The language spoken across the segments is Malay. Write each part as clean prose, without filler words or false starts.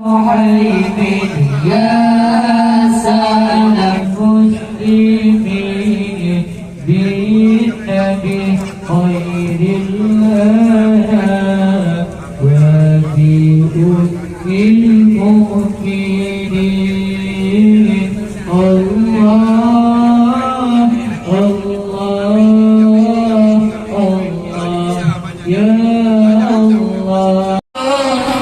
حبيبي يا سلام مسلمين بالنبي خير الله وفي المؤمنين الله الله الله يا Allah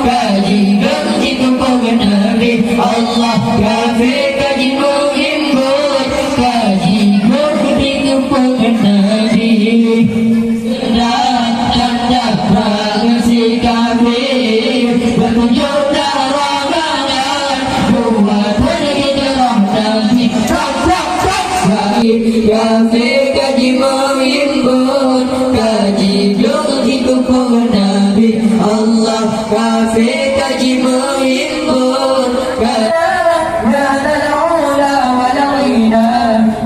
kaji kaji kepada Nabi Allah kafi kaji menghimbau kaji kaji kepada Nabi dan dapat si kafir bertunjuk darah badan buat pergi dalam Nabi kafi kaji menghimbau kaji kaji kepada Nabi Allah kafi kaji menghimbau ya dal'ula wa la'ina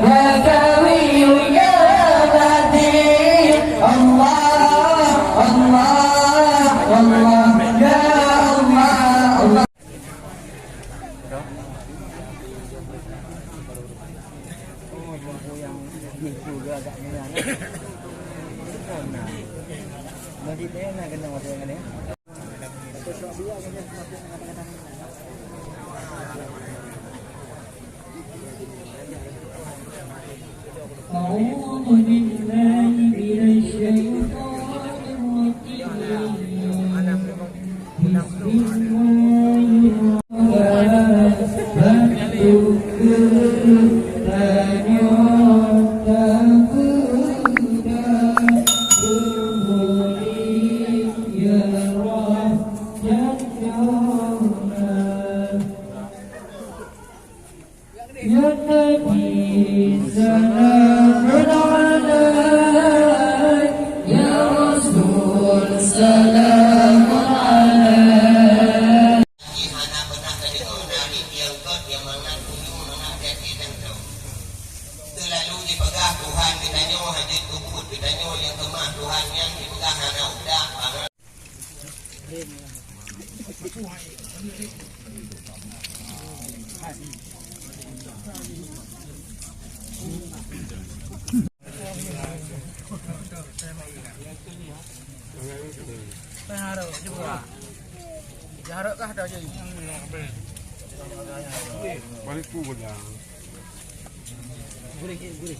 ya kawiyu ya batin Allah Allah Allah ya Allah Allah أعوذ بالله من الشيطان الرجيم بسم Ya Nabi salamun alaik Ya Rasul salamun alaik Gimana pernah tadi kau nari yang kot yang mengandung mana jadi dan tahu terlalu dipegang Tuhan kita nyoh hadir kubur kita nyoh yang kemah Tuhan yang dipegang anak udah banget Harap juga. Harap kah dah jadi. Balik ku boleh. Boleh.